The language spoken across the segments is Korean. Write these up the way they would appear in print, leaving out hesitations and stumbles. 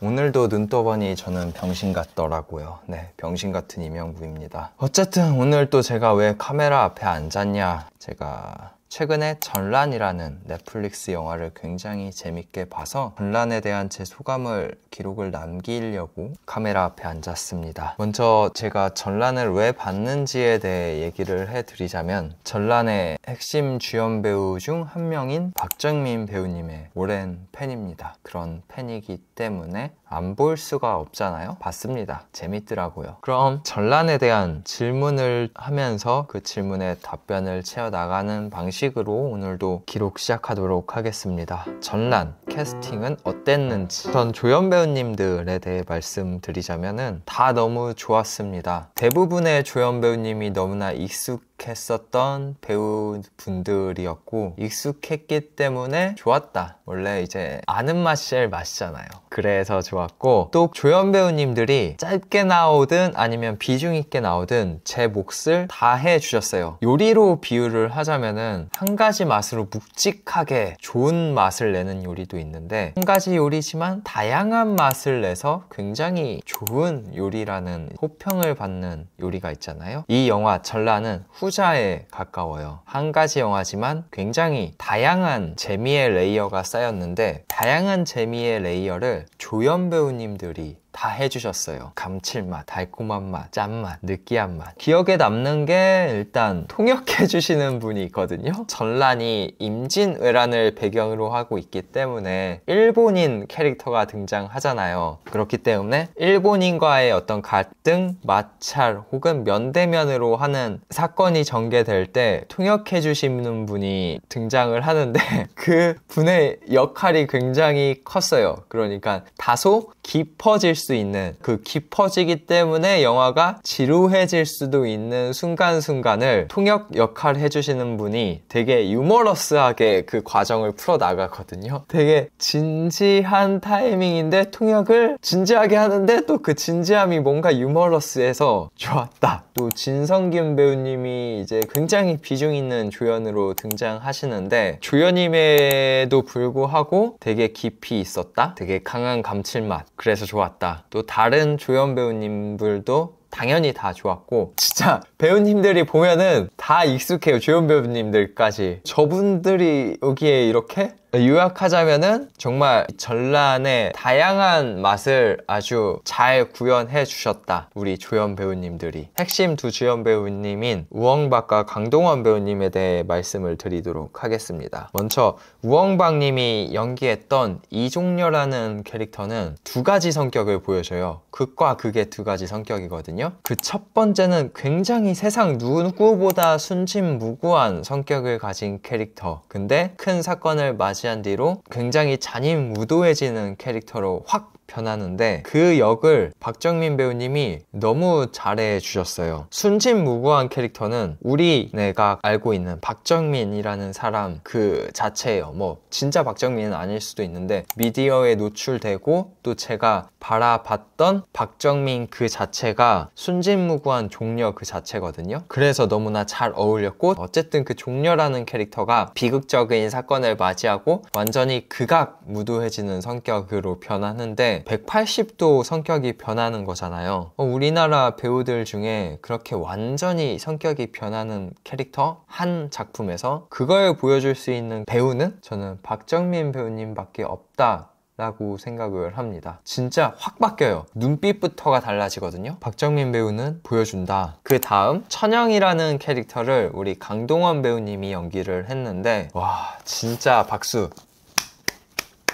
오늘도 눈 떠보니 저는 병신 같더라고요. 네, 병신 같은 이명구입니다. 어쨌든 오늘 또 제가 왜 카메라 앞에 앉았냐, 제가 최근에 전란이라는 넷플릭스 영화를 굉장히 재밌게 봐서 전란에 대한 제 소감을 기록을 남기려고 카메라 앞에 앉았습니다. 먼저 제가 전란을 왜 봤는지에 대해 얘기를 해드리자면, 전란의 핵심 주연 배우 중 한 명인 박정민 배우님의 오랜 팬입니다. 그런 팬이기 때문에 안 볼 수가 없잖아요. 봤습니다. 재밌더라고요. 그럼 전란에 대한 질문을 하면서 그 질문에 답변을 채워나가는 방식으로 오늘도 기록 시작하도록 하겠습니다. 전란 캐스팅은 어땠는지, 전 조연 배우님들에 대해 말씀드리자면은 다 너무 좋았습니다. 대부분의 조연 배우님이 너무나 익숙했었던 배우분들이었고, 익숙했기 때문에 좋았다. 원래 이제 아는 맛이 제일 맛이잖아요. 그래서 좋았고, 또 조연 배우님들이 짧게 나오든 아니면 비중 있게 나오든 제 몫을 다 해주셨어요. 요리로 비유를 하자면은 한 가지 맛으로 묵직하게 좋은 맛을 내는 요리도 있는데, 한 가지 요리지만 다양한 맛을 내서 굉장히 좋은 요리라는 호평을 받는 요리가 있잖아요. 이 영화 전란은 후자에 가까워요. 한 가지 영화지만 굉장히 다양한 재미의 레이어가 쌓였는데, 다양한 재미의 레이어를 조연 배우님들이 다 해주셨어요. 감칠맛, 달콤한 맛, 짠맛, 느끼한 맛. 기억에 남는 게 일단 통역해주시는 분이 있거든요. 전란이 임진왜란을 배경으로 하고 있기 때문에 일본인 캐릭터가 등장하잖아요. 그렇기 때문에 일본인과의 어떤 갈등, 마찰 혹은 면대면으로 하는 사건이 전개될 때 통역해주시는 분이 등장을 하는데 그 분의 역할이 굉장히 컸어요. 그러니까 다소 깊어질 수 있는, 그 깊어지기 때문에 영화가 지루해질 수도 있는 순간순간을 통역 역할 해주시는 분이 되게 유머러스하게 그 과정을 풀어나가거든요. 되게 진지한 타이밍인데 통역을 진지하게 하는데 또 그 진지함이 뭔가 유머러스해서 좋았다. 또 진성균 배우님이 이제 굉장히 비중 있는 조연으로 등장하시는데, 조연임에도 불구하고 되게 깊이 있었다. 되게 강한 감칠맛. 그래서 좋았다. 또 다른 조연 배우님들도 당연히 다 좋았고, 진짜 배우님들이 보면은 다 익숙해요. 조연 배우님들까지. 저분들이 여기에 이렇게 요약하자면은 정말 전란의 다양한 맛을 아주 잘 구현해 주셨다. 우리 조연 배우님들이. 핵심 두 조연 배우님인 우엉박과 강동원 배우님에 대해 말씀을 드리도록 하겠습니다. 먼저 우엉박 님이 연기했던 이종려라는 캐릭터는 두 가지 성격을 보여줘요. 극과 극의 두 가지 성격이거든요. 그 첫 번째는 굉장히 세상 누구보다 순진무구한 성격을 가진 캐릭터. 근데 큰 사건을 맞이한 뒤로 굉장히 잔인무도해지는 캐릭터로 확 변하는데, 그 역을 박정민 배우님이 너무 잘해 주셨어요. 순진무구한 캐릭터는 우리네가 알고 있는 박정민이라는 사람 그 자체예요. 뭐 진짜 박정민은 아닐 수도 있는데 미디어에 노출되고 또 제가 바라봤던 박정민 그 자체가 순진무구한 종려 그 자체거든요. 그래서 너무나 잘 어울렸고, 어쨌든 그 종려라는 캐릭터가 비극적인 사건을 맞이하고 완전히 극악무도해지는 성격으로 변하는데 180도 성격이 변하는 거잖아요. 우리나라 배우들 중에 그렇게 완전히 성격이 변하는 캐릭터 한 작품에서 그걸 보여줄 수 있는 배우는 저는 박정민 배우님밖에 없다 라고 생각을 합니다. 진짜 확 바뀌어요. 눈빛부터가 달라지거든요. 박정민 배우는 보여준다. 그 다음 천영이라는 캐릭터를 우리 강동원 배우님이 연기를 했는데, 와 진짜 박수.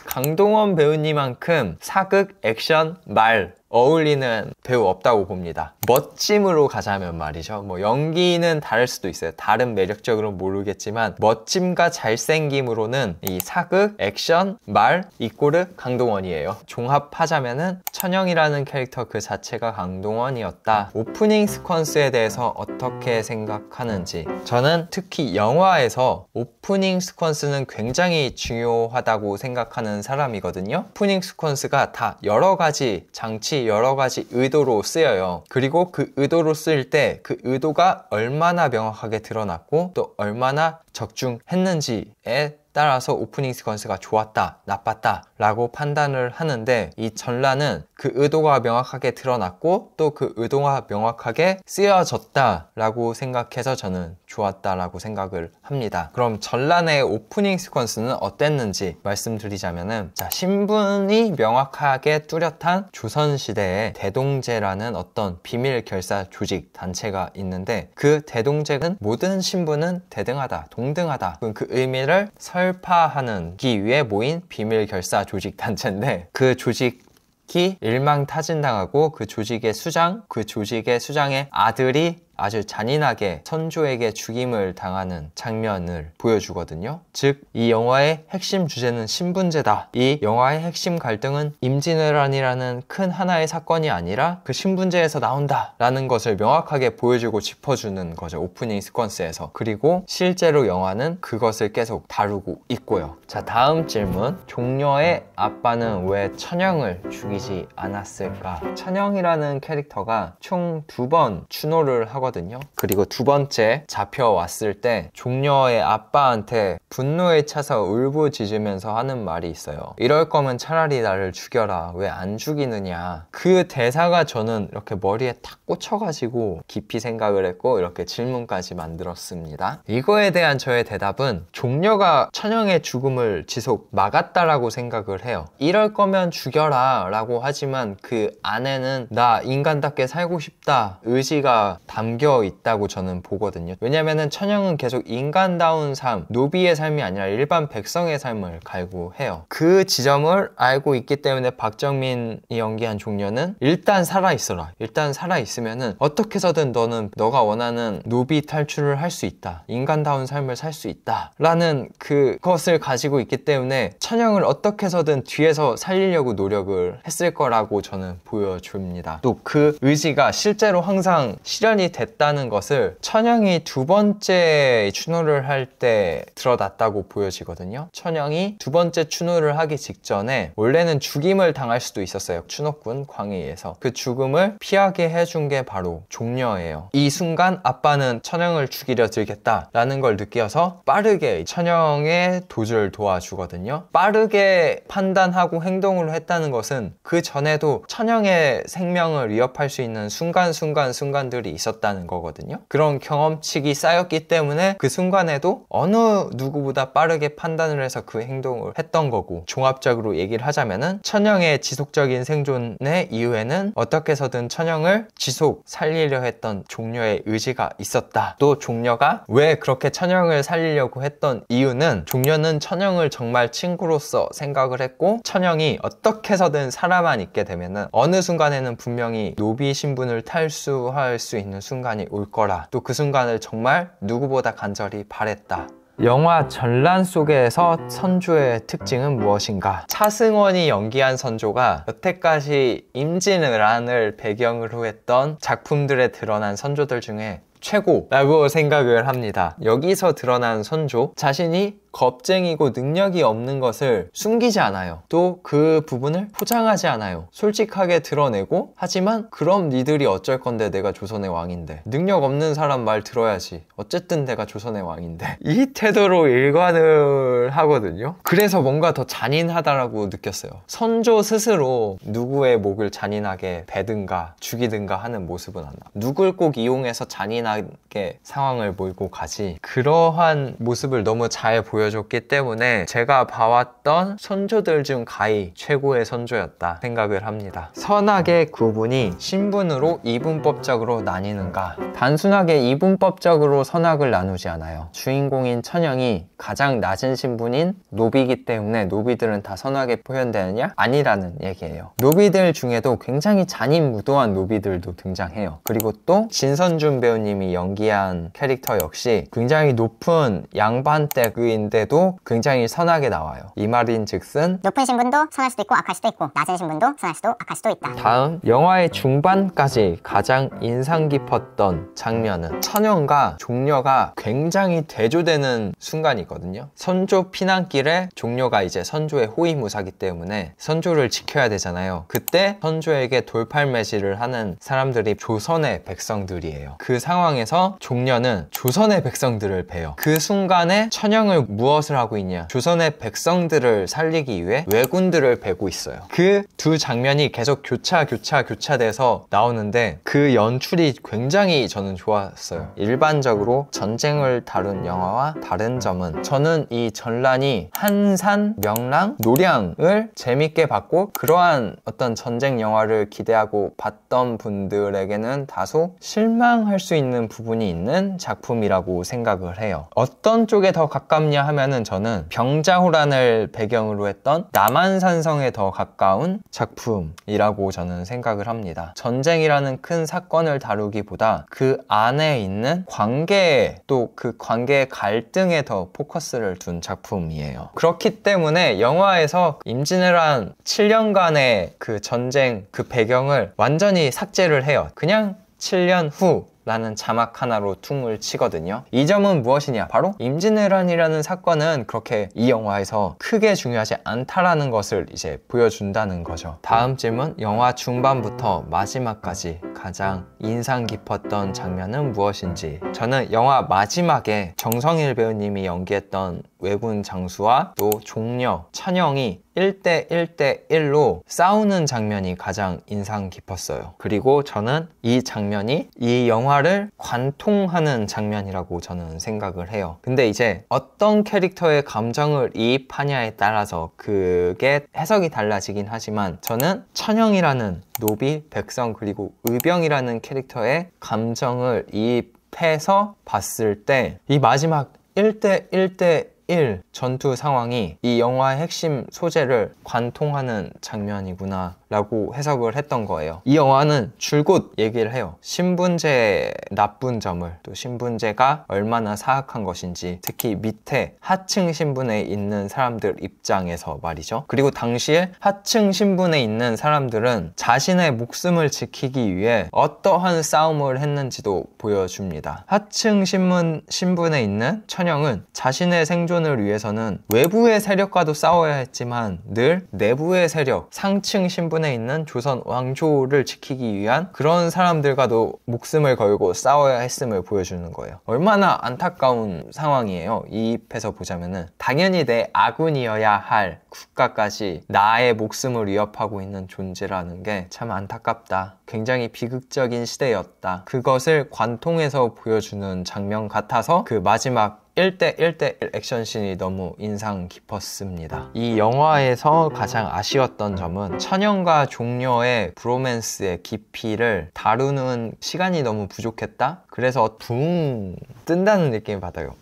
강동원 배우님만큼 사극, 액션, 말 어울리는 배우 없다고 봅니다. 멋짐으로 가자면 말이죠. 뭐 연기는 다를 수도 있어요. 다른 매력적으로는 모르겠지만 멋짐과 잘생김으로는 이 사극, 액션, 말 이꼬르 강동원이에요. 종합하자면은 천영이라는 캐릭터 그 자체가 강동원이었다. 오프닝 스퀀스에 대해서 어떻게 생각하는지, 저는 특히 영화에서 오프닝 스퀀스는 굉장히 중요하다고 생각하는 사람이거든요. 오프닝 스퀀스가 다 여러 가지 장치, 여러 가지 의도로 쓰여요. 그리고 그 의도로 쓰일 때 그 의도가 얼마나 명확하게 드러났고 또 얼마나 적중했는지에 따라서 오프닝 시퀀스가 좋았다, 나빴다 라고 판단을 하는데, 이 전란은 그 의도가 명확하게 드러났고 또 그 의도가 명확하게 쓰여졌다 라고 생각해서 저는 좋았다라고 생각을 합니다. 그럼 전란의 오프닝 시퀀스는 어땠는지 말씀드리자면은, 자, 신분이 명확하게 뚜렷한 조선시대에 대동제라는 어떤 비밀 결사 조직 단체가 있는데, 그 대동제는 모든 신분은 대등하다, 동등하다, 그 의미를 설파하기 위해 모인 비밀 결사 조직 단체인데, 그 조직이 일망타진당하고 그 조직의 수장의 아들이 아주 잔인하게 선조에게 죽임을 당하는 장면을 보여주거든요. 즉, 이 영화의 핵심 주제는 신분제다. 이 영화의 핵심 갈등은 임진왜란이라는 큰 하나의 사건이 아니라 그 신분제에서 나온다 라는 것을 명확하게 보여주고 짚어주는 거죠, 오프닝 시퀀스에서. 그리고 실제로 영화는 그것을 계속 다루고 있고요. 자, 다음 질문. 종려의 아빠는 왜 천영을 죽이지 않았을까? 천영이라는 캐릭터가 총 2번 추노를 하거든요. 그리고 두 번째 잡혀왔을 때 종려의 아빠한테 분노에 차서 울부짖으면서 하는 말이 있어요. 이럴 거면 차라리 나를 죽여라, 왜 안 죽이느냐. 그 대사가 저는 이렇게 머리에 탁 꽂혀가지고 깊이 생각을 했고 이렇게 질문까지 만들었습니다. 이거에 대한 저의 대답은, 종려가 천영의 죽음을 지속 막았다라고 생각을 해요. 이럴 거면 죽여라 라고 하지만 그 안에는 나 인간답게 살고 싶다 의지가 담겨 있다고 저는 보거든요. 왜냐면은 천영은 계속 인간다운 삶, 노비의 삶이 아니라 일반 백성의 삶을 갈구해요. 그 지점을 알고 있기 때문에 박정민이 연기한 종려는 일단 살아있어라, 일단 살아있으면은 어떻게 해서든 너는 너가 원하는 노비 탈출을 할 수 있다, 인간다운 삶을 살 수 있다 라는 그것을 가지고 있기 때문에 천영을 어떻게 해서든 뒤에서 살리려고 노력을 했을 거라고 저는 보여줍니다. 또 그 의지가 실제로 항상 실현이 됐다는 것을 천영이 2번째 추노를 할 때 드러났다고 보여지거든요. 천영이 2번째 추노를 하기 직전에 원래는 죽임을 당할 수도 있었어요. 추노꾼 광해에서. 그 죽음을 피하게 해준 게 바로 종려예요. 이 순간 아빠는 천영을 죽이려 들겠다라는 걸 느껴서 빠르게 천영의 도주를 도와주거든요. 빠르게 판단하고 행동을 했다는 것은 그 전에도 천영의 생명을 위협할 수 있는 순간들이 있었다는 거거든요. 그런 경험치가 쌓였기 때문에 그 순간에도 어느 누구보다 빠르게 판단을 해서 그 행동을 했던 거고, 종합적으로 얘기를 하자면은 천영의 지속적인 생존의 이유에는 어떻게 해서든 천영을 지속 살리려 했던 종려의 의지가 있었다. 또 종려가 왜 그렇게 천영을 살리려고 했던 이유는, 종려는 천영을 정말 친구로서 생각을 했고, 천영이 어떻게 해서든 살아만 있게 되면은 어느 순간에는 분명히 노비 신분을 탈수할 수 있는 순간이 올 거라, 또 그 순간을 정말 누구보다 간절히 바랬다. 영화 전란 속에서 선조의 특징은 무엇인가? 차승원이 연기한 선조가 여태까지 임진왜란을 배경으로 했던 작품들에 드러난 선조들 중에 최고라고 생각을 합니다. 여기서 드러난 선조 자신이 겁쟁이고 능력이 없는 것을 숨기지 않아요. 또 그 부분을 포장하지 않아요. 솔직하게 드러내고, 하지만 그럼 니들이 어쩔 건데, 내가 조선의 왕인데. 능력 없는 사람 말 들어야지. 어쨌든 내가 조선의 왕인데. 이 태도로 일관을 하거든요. 그래서 뭔가 더 잔인하다라고 느꼈어요. 선조 스스로 누구의 목을 잔인하게 베든가 죽이든가 하는 모습은 안 나와. 누굴 꼭 이용해서 잔인하게 상황을 몰고 가지. 그러한 모습을 너무 잘 보여줬기 때문에 제가 봐왔던 선조들 중 가히 최고의 선조였다 생각을 합니다. 선악의 구분이 신분으로 이분법적으로 나뉘는가? 단순하게 이분법적으로 선악을 나누지 않아요. 주인공인 천영이 가장 낮은 신분인 노비이기 때문에 노비들은 다 선악에 표현되느냐? 아니라는 얘기예요. 노비들 중에도 굉장히 잔인무도한 노비들도 등장해요. 그리고 또 진선준 배우님이 연기한 캐릭터 역시 굉장히 높은 양반댁인데도 굉장히 선하게 나와요. 이 말인 즉슨 높은 신분도 선할 수도 있고 악할 수도 있고, 낮은 신분도 선할 수도 악할 수도 있다. 다음, 영화의 중반까지 가장 인상 깊었던 장면은 천영과 종려가 굉장히 대조되는 순간이거든요. 선조 피난길에 종려가 이제 선조의 호위무사기 때문에 선조를 지켜야 되잖아요. 그때 선조에게 돌팔매질을 하는 사람들이 조선의 백성들이에요. 그 상황에서 종려는 조선의 백성들을 베요. 그 순간에 천영을 무엇을 하고 있냐? 조선의 백성들을 살리기 위해 왜군들을 베고 있어요. 그 두 장면이 계속 교차돼서 나오는데 그 연출이 굉장히 저는 좋았어요. 일반적으로 전쟁을 다룬 영화와 다른 점은 저는 이 전란이 한산, 명랑, 노량을 재밌게 봤고 그러한 어떤 전쟁 영화를 기대하고 봤던 분들에게는 다소 실망할 수 있는 부분이 있는 작품이라고 생각을 해요. 어떤 쪽에 더 가깝냐 하면은 저는 병자호란을 배경으로 했던 남한산성에 더 가까운 작품이라고 저는 생각을 합니다. 전쟁이라는 큰 사건을 다루기보다 그 안에 있는 관계, 또 그 관계의 갈등에 더 포커스를 둔 작품이에요. 그렇기 때문에 영화에서 임진왜란 7년간의 그 전쟁 그 배경을 완전히 삭제를 해요. 그냥 7년 후 라는 자막 하나로 퉁을 치거든요. 이 점은 무엇이냐? 바로 임진왜란이라는 사건은 그렇게 이 영화에서 크게 중요하지 않다라는 것을 이제 보여준다는 거죠. 다음 질문, 영화 중반부터 마지막까지 가장 인상 깊었던 장면은 무엇인지. 저는 영화 마지막에 정성일 배우님이 연기했던 왜군 장수와 또 종려, 천영이 1대 1대 1로 싸우는 장면이 가장 인상 깊었어요. 그리고 저는 이 장면이 이 영화를 관통하는 장면이라고 저는 생각을 해요. 근데 이제 어떤 캐릭터의 감정을 이입하냐에 따라서 그게 해석이 달라지긴 하지만 저는 천영이라는 노비, 백성 그리고 의병이라는 캐릭터의 감정을 이입해서 봤을 때 이 마지막 1대 1대 1 전투 상황이 이 영화의 핵심 소재를 관통하는 장면이구나 라고 해석을 했던 거예요. 이 영화는 줄곧 얘기를 해요. 신분제의 나쁜 점을, 또 신분제가 얼마나 사악한 것인지, 특히 밑에 하층 신분에 있는 사람들 입장에서 말이죠. 그리고 당시에 하층 신분에 있는 사람들은 자신의 목숨을 지키기 위해 어떠한 싸움을 했는지도 보여줍니다. 하층 신분에 있는 천영은 자신의 생존을 위해서는 외부의 세력과도 싸워야 했지만 늘 내부의 세력, 상층 신분에 있는 조선 왕조를 지키기 위한 그런 사람들과도 목숨을 걸고 싸워야 했음을 보여주는 거예요. 얼마나 안타까운 상황이에요. 이입해서 보자면은 당연히 내 아군이어야 할 국가까지 나의 목숨을 위협하고 있는 존재라는 게 참 안타깝다. 굉장히 비극적인 시대였다. 그것을 관통해서 보여주는 장면 같아서 그 마지막 1대 1대 1 액션씬이 너무 인상 깊었습니다. 이 영화에서 가장 아쉬웠던 점은 천영과 종려의 브로맨스의 깊이를 다루는 시간이 너무 부족했다? 그래서 붕 뜬다는 느낌을 받아요.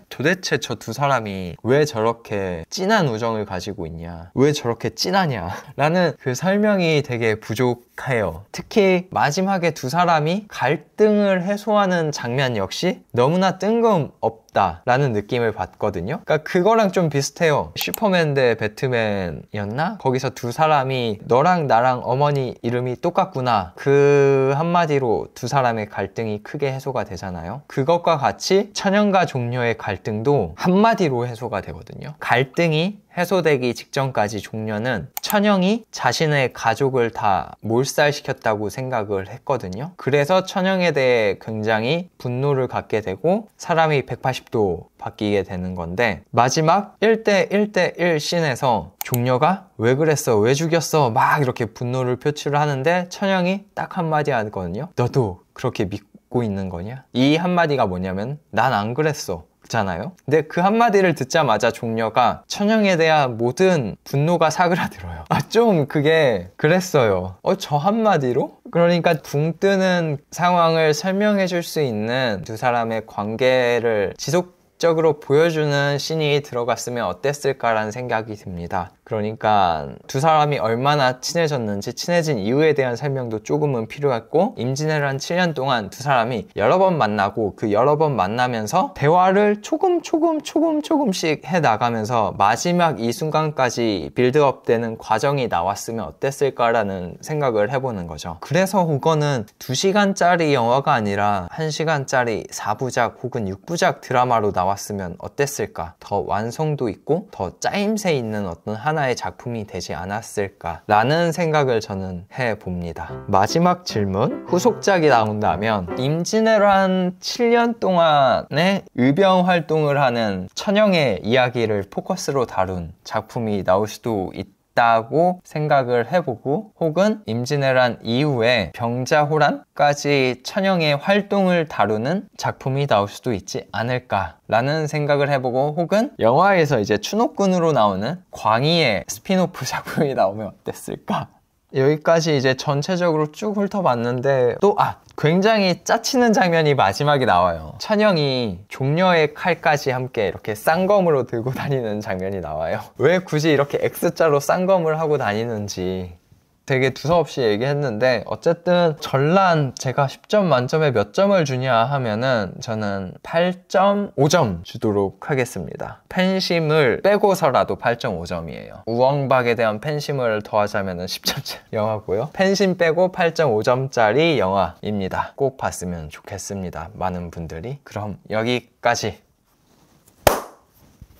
도대체 저 두 사람이 왜 저렇게 진한 우정을 가지고 있냐? 왜 저렇게 진하냐? 라는 그 설명이 되게 부족해요. 특히 마지막에 두 사람이 갈등을 해소하는 장면 역시 너무나 뜬금없다 라는 느낌을 받거든요. 그러니까 그거랑 좀 비슷해요. 슈퍼맨 대 배트맨이었나? 거기서 두 사람이 너랑 나랑 어머니 이름이 똑같구나. 그 한마디로 두 사람의 갈등이 크게 해소가 되잖아요. 그것과 같이 천영과 종려의 갈등도 한마디로 해소가 되거든요. 갈등이 해소되기 직전까지 종려는 천영이 자신의 가족을 다 몰살시켰다고 생각을 했거든요. 그래서 천영에 대해 굉장히 분노를 갖게 되고 사람이 180도 바뀌게 되는 건데 마지막 1대 1대 1 씬에서 종려가 왜 그랬어? 왜 죽였어? 막 이렇게 분노를 표출을 하는데 천영이 딱 한마디 하거든요. 너도 그렇게 믿고 있는 거냐? 이 한마디가 뭐냐면 난 안 그랬어 잖아요. 근데 그 한마디를 듣자마자 종려가 천영에 대한 모든 분노가 사그라들어요. 좀 그게 그랬어요. 저 한마디로? 그러니까 붕 뜨는 상황을 설명해 줄 수 있는 두 사람의 관계를 지속적으로 보여주는 씬이 들어갔으면 어땠을까라는 생각이 듭니다. 그러니까 두 사람이 얼마나 친해졌는지 친해진 이유에 대한 설명도 조금은 필요했고 임진왜란 7년 동안 두 사람이 여러 번 만나고 그 여러 번 만나면서 대화를 조금씩 해나가면서 마지막 이 순간까지 빌드업 되는 과정이 나왔으면 어땠을까라는 생각을 해보는 거죠. 그래서 그거는 2시간짜리 영화가 아니라 1시간짜리 4부작 혹은 6부작 드라마로 나왔 나왔으면 어땠을까? 더 완성도 있고 더 짜임새 있는 어떤 하나의 작품이 되지 않았을까? 라는 생각을 저는 해봅니다. 마지막 질문, 후속작이 나온다면 임진왜란 한 7년 동안의 의병 활동을 하는 천영의 이야기를 포커스로 다룬 작품이 나올 수도 있다고 생각을 해보고, 혹은 임진왜란 이후에 병자호란까지 천영의 활동을 다루는 작품이 나올 수도 있지 않을까라는 생각을 해보고, 혹은 영화에서 이제 추노꾼으로 나오는 광희의 스피노프 작품이 나오면 어땠을까? 여기까지 이제 전체적으로 쭉 훑어봤는데, 또 굉장히 짜치는 장면이 마지막에 나와요. 천영이 종려의 칼까지 함께 이렇게 쌍검으로 들고 다니는 장면이 나와요. 왜 굳이 이렇게 X자로 쌍검을 하고 다니는지 되게 두서없이 얘기했는데, 어쨌든 전란 제가 10점 만점에 몇 점을 주냐 하면은 저는 8.5점 주도록 하겠습니다. 팬심을 빼고서라도 8.5점이에요. 우엉박에 대한 팬심을 더하자면은 10점짜리 영화고요. 팬심 빼고 8.5점짜리 영화입니다. 꼭 봤으면 좋겠습니다, 많은 분들이. 그럼 여기까지